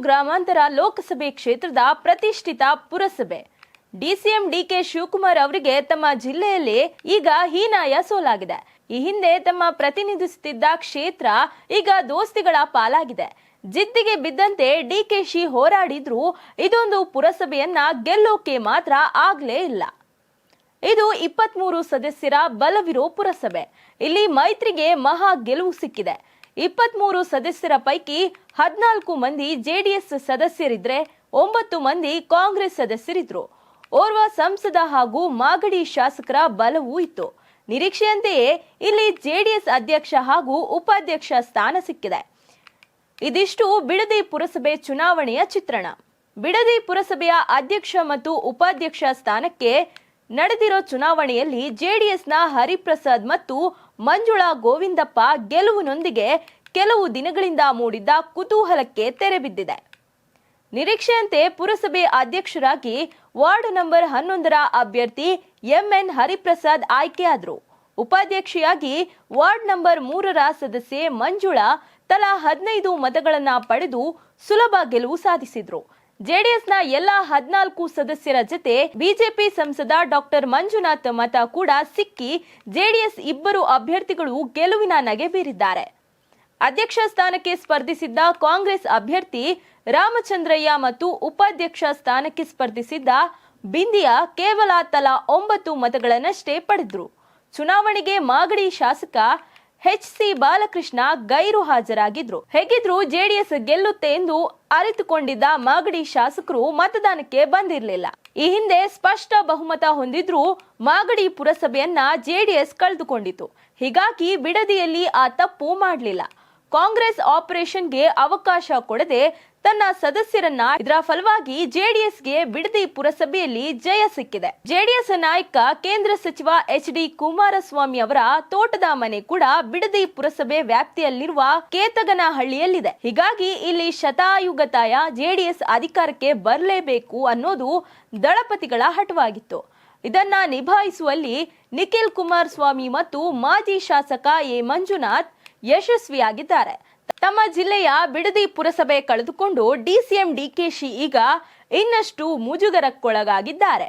ಗ್ರಾಮಾಂತರ ಲೋಕಸಭೆ ಕ್ಷೇತ್ರದ ಪ್ರತಿಷ್ಠಿತ ಪುರಸಭೆ. ಡಿಸಿಎಂ ಡಿಕೆ ಶಿವಕುಮಾರ್ ಅವರಿಗೆ ತಮ್ಮ ಜಿಲ್ಲೆಯಲ್ಲಿ ಈಗ ಹೀನಾಯ ಸೋಲಾಗಿದೆ. ಈ ಹಿಂದೆ ತಮ್ಮ ಪ್ರತಿನಿಧಿಸುತ್ತಿದ್ದ ಕ್ಷೇತ್ರ ಈಗ ದೋಸ್ತಿಗಳ ಪಾಲಾಗಿದೆ. ಜಿದ್ದಿಗೆ ಬಿದ್ದಂತೆ ಡಿಕೆಶಿ ಹೋರಾಡಿದ್ರು ಇದೊಂದು ಪುರಸಭೆಯನ್ನ ಗೆಲ್ಲೋಕೆ ಮಾತ್ರ ಆಗ್ಲೇ ಇಲ್ಲ. ಇದು 23 ಸದಸ್ಯರ ಬಲವಿರೋ ಪುರಸಭೆ. ಇಲ್ಲಿ ಮೈತ್ರಿಗೆ ಮಹಾ ಗೆಲುವು ಸಿಕ್ಕಿದೆ. 23 ಸದಸ್ಯರ ಪೈಕಿ 14 ಮಂದಿ ಜೆಡಿಎಸ್ ಸದಸ್ಯರಿದ್ರೆ 9 ಮಂದಿ ಕಾಂಗ್ರೆಸ್ ಸದಸ್ಯರಿದ್ರು. ಓರ್ವ ಸಂಸದ ಹಾಗೂ ಮಾಗಡಿ ಶಾಸಕರ ಬಲವೂ ಇತ್ತು. ನಿರೀಕ್ಷೆಯಂತೆಯೇ ಇಲ್ಲಿ ಜೆಡಿಎಸ್ ಅಧ್ಯಕ್ಷ ಹಾಗೂ ಉಪಾಧ್ಯಕ್ಷ ಸ್ಥಾನ ಸಿಕ್ಕಿದೆ. ಇದಿಷ್ಟು ಬಿಡದಿ ಪುರಸಭೆ ಚುನಾವಣೆಯ ಚಿತ್ರಣ. ಬಿಡದಿ ಪುರಸಭೆಯ ಅಧ್ಯಕ್ಷ ಮತ್ತು ಉಪಾಧ್ಯಕ್ಷ ಸ್ಥಾನಕ್ಕೆ ನಡೆದಿರೋ ಚುನಾವಣೆಯಲ್ಲಿ ಜೆಡಿಎಸ್ನ ಹರಿಪ್ರಸಾದ್ ಮತ್ತು ಮಂಜುಳಾ ಗೋವಿಂದಪ್ಪ ಗೆಲುವಿನೊಂದಿಗೆ ಕೆಲವು ದಿನಗಳಿಂದ ಮೂಡಿದ್ದ ಕುತೂಹಲಕ್ಕೆ ತೆರೆ ಬಿದ್ದಿದೆ. ನಿರೀಕ್ಷೆಯಂತೆ ಪುರಸಭೆ ಅಧ್ಯಕ್ಷರಾಗಿ ವಾರ್ಡ್ ನಂಬರ್ 11ರ ಅಭ್ಯರ್ಥಿ ಎಂಎನ್ ಹರಿಪ್ರಸಾದ್ ಆಯ್ಕೆಯಾದರು. ಉಪಾಧ್ಯಕ್ಷೆಯಾಗಿ ವಾರ್ಡ್ ನಂಬರ್ 3ರ ಸದಸ್ಯೆ ಮಂಜುಳಾ ತಲಾ 15 ಮತಗಳನ್ನ ಪಡೆದು ಸುಲಭ ಗೆಲುವು ಸಾಧಿಸಿದ್ರು. ಜೆಡಿಎಸ್ನ ಎಲ್ಲಾ 14 ಸದಸ್ಯರ ಜೊತೆ ಬಿಜೆಪಿ ಸಂಸದ ಡಾಕ್ಟರ್ ಮಂಜುನಾಥ್ ಮತ ಕೂಡ ಸಿಕ್ಕಿ ಜೆಡಿಎಸ್ ಇಬ್ಬರು ಅಭ್ಯರ್ಥಿಗಳು ಗೆಲುವಿನ ನಗೆ ಬೀರಿದ್ದಾರೆ. ಅಧ್ಯಕ್ಷ ಸ್ಥಾನಕ್ಕೆ ಸ್ಪರ್ಧಿಸಿದ್ದ ಕಾಂಗ್ರೆಸ್ ಅಭ್ಯರ್ಥಿ ರಾಮಚಂದ್ರಯ್ಯ ಮತ್ತು ಉಪಾಧ್ಯಕ್ಷ ಸ್ಥಾನಕ್ಕೆ ಸ್ಪರ್ಧಿಸಿದ್ದ ಬಿಂದಿಯಾ ಕೇವಲ ತಲಾ 9 ಮತಗಳನ್ನಷ್ಟೇ ಪಡೆದ್ರು. ಚುನಾವಣೆಗೆ ಮಾಗಡಿ ಶಾಸಕ ಎಚ್.ಸಿ. ಬಾಲಕೃಷ್ಣ ಗೈರು ಹಾಜರಾಗಿದ್ರು. ಹೇಗಿದ್ರು ಜೆಡಿಎಸ್ ಗೆಲ್ಲುತ್ತೆ ಎಂದು ಅರಿತುಕೊಂಡಿದ್ದ ಮಾಗಡಿ ಶಾಸಕರು ಮತದಾನಕ್ಕೆ ಬಂದಿರಲಿಲ್ಲ. ಈ ಹಿಂದೆ ಸ್ಪಷ್ಟ ಬಹುಮತ ಹೊಂದಿದ್ರೂ ಮಾಗಡಿ ಪುರಸಭೆಯನ್ನ ಜೆಡಿಎಸ್ ಕಳೆದುಕೊಂಡಿತು. ಹೀಗಾಗಿ ಬಿಡದಿಯಲ್ಲಿ ಆ ತಪ್ಪು ಮಾಡಲಿಲ್ಲ. ಕಾಂಗ್ರೆಸ್ ಆಪರೇಷನ್ಗೆ ಅವಕಾಶ ಕೊಡದೆ ತನ್ನ ಸದಸ್ಯರನ್ನ ಇದರ ಫಲವಾಗಿ ಜೆಡಿಎಸ್ಗೆ ಬಿಡದಿ ಪುರಸಭೆಯಲ್ಲಿ ಜಯ ಸಿಕ್ಕಿದೆ. ಜೆಡಿಎಸ್ ನಾಯಕ ಕೇಂದ್ರ ಸಚಿವ ಎಚ್.ಡಿ. ಕುಮಾರಸ್ವಾಮಿ ಅವರ ತೋಟದ ಮನೆ ಕೂಡ ಬಿಡದಿ ಪುರಸಭೆ ವ್ಯಾಪ್ತಿಯಲ್ಲಿರುವ ಕೇತಗನಹಳ್ಳಿಯಲ್ಲಿದೆ. ಹೀಗಾಗಿ ಇಲ್ಲಿ ಶತಾಯುಗತಾಯ ಜೆಡಿಎಸ್ ಅಧಿಕಾರಕ್ಕೆ ಬರಲೇಬೇಕು ಅನ್ನೋದು ದಳಪತಿಗಳ ಹಠವಾಗಿತ್ತು. ಇದನ್ನ ನಿಭಾಯಿಸುವಲ್ಲಿ ನಿಖಿಲ್ ಕುಮಾರಸ್ವಾಮಿ ಮತ್ತು ಮಾಜಿ ಶಾಸಕ ಎ ಮಂಜುನಾಥ್ ಯಶಸ್ವಿಯಾಗಿದ್ದಾರೆ. ತಮ್ಮ ಜಿಲ್ಲೆಯ ಬಿಡದಿ ಪುರಸಭೆ ಕಳೆದುಕೊಂಡು ಡಿಸಿಎಂ ಡಿಕೆಶಿ ಈಗ ಇನ್ನಷ್ಟು ಮುಜುಗರಕ್ಕೊಳಗಾಗಿದ್ದಾರೆ.